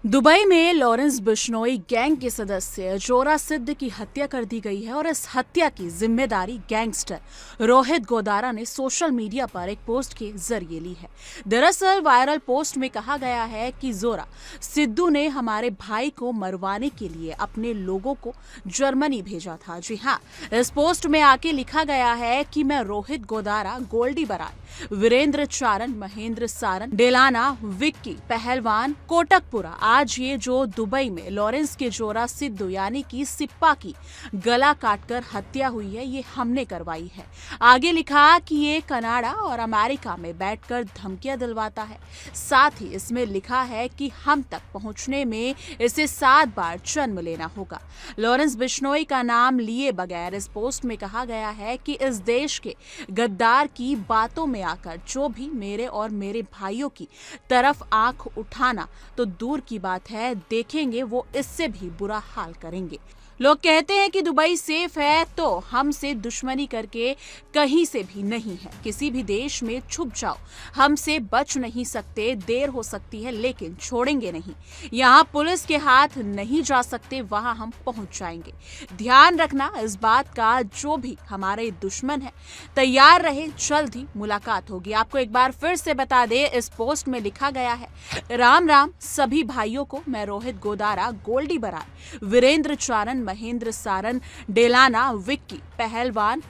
Dubai में Lawrence Bishnoi gang के सदस्य जोरा सिद्ध की हत्या कर दी गई है और इस हत्या की जिम्मेदारी गैंगस्टर रोहित गोदारा ने सोशल मीडिया पर एक पोस्ट के जरिए ली है। दरअसल वायरल पोस्ट में कहा गया है कि जोरा सिद्धू ने हमारे भाई को मरवाने के लिए अपने लोगों को जर्मनी भेजा था। जी हाँ, इस पोस्ट में आके लिखा गया है कि मैं रोहित गोदारा, गोल्डी बरार, वीरेंद्र चारण, महेंद्र सारन, डेलाना, विक्की, पहलवान, कोटकपुरा, आज ये जो दुबई में लॉरेंस के जोरा सिद्धू यानी कि सिप्पा की गला काटकर हत्या हुई है, ये हमने करवाई है। आगे लिखा कि ये कनाडा और अमेरिका में बैठकर धमकियां दिलवाता है। साथ ही इसमें लिखा है कि हम तक पहुंचने में इसे 7 बार जन्म लेना होगा। लॉरेंस बिश्नोई का नाम लिए बगैर इस पोस्ट में कहा गया है कि इस देश के गद्दार की बातों में आकर जो भी मेरे और मेरे भाइयों की तरफ आंख उठाना तो दूर की बात है, देखेंगे वो इससे भी बुरा हाल करेंगे। लोग कहते हैं कि दुबई सेफ है, तो हमसे दुश्मनी करके कहीं से भी नहीं है। किसी भी देश में छुप जाओ, हमसे बच नहीं सकते। देर हो सकती है लेकिन छोड़ेंगे नहीं। यहाँ पुलिस के हाथ नहीं जा सकते, वहां हम पहुंच जाएंगे। ध्यान रखना इस बात का, जो भी हमारे दुश्मन है तैयार रहे, जल्द ही मुलाकात होगी। आपको एक बार फिर से बता दे, इस पोस्ट में लिखा गया है, राम राम सभी भाइयों को। मैं रोहित गोदारा, गोल्डी बरार, वीरेंद्र चारण, महेंद्र सारन, डेलाना, विक्की, पहलवान,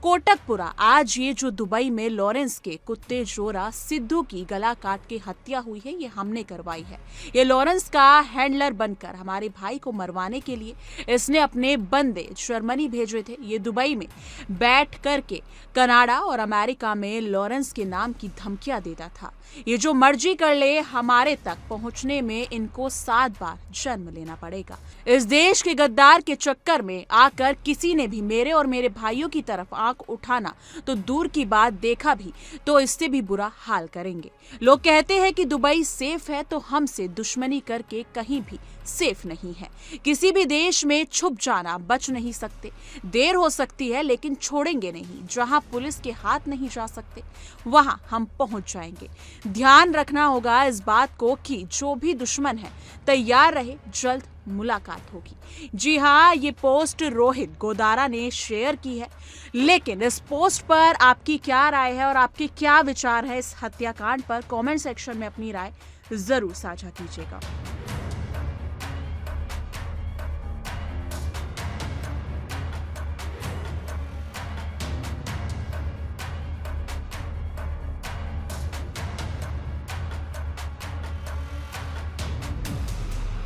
कोटकपुरा, आज ये जो दुबई में लॉरेंस के कुत्ते जोरा सिद्धू की गला काट के हत्या हुई है, ये हमने करवाई है। ये लॉरेंस का हैंडलर बनकर हमारे भाई को मरवाने के लिए इसने अपने बंदे जर्मनी भेजे थे। ये दुबई में बैठ करके कनाडा और अमेरिका में लॉरेंस के नाम की धमकियां देता था। ये जो मर्जी कर ले, हमारे तक पहुंचने में इनको 7 बार जन्म लेना पड़ेगा। इस देश के गद्दार के चक्कर में आकर किसी ने भी मेरे और मेरे भाइयों की तरफ आंख उठाना तो दूर की बात, देखा भी तो इससे भी बुरा हाल करेंगे। लोग कहते हैं कि दुबई सेफ है, तो हमसे दुश्मनी करके कहीं भी सेफ नहीं है। किसी भी देश में छुप जाना, बच नहीं सकते। देर हो सकती है लेकिन छोड़ेंगे नहीं। जहां पुलिस के हाथ नहीं जा सकते, वहां हम पहुंच जाएंगे। ध्यान रखना होगा इस बात को कि जो भी दुश्मन है तैयार रहे, जल्द मुलाकात होगी। जी हाँ, ये पोस्ट रोहित गोदारा ने शेयर की है, लेकिन इस पोस्ट पर आपकी क्या राय है और आपके क्या विचार है इस हत्याकांड पर? कमेंट सेक्शन में अपनी राय जरूर साझा कीजिएगा।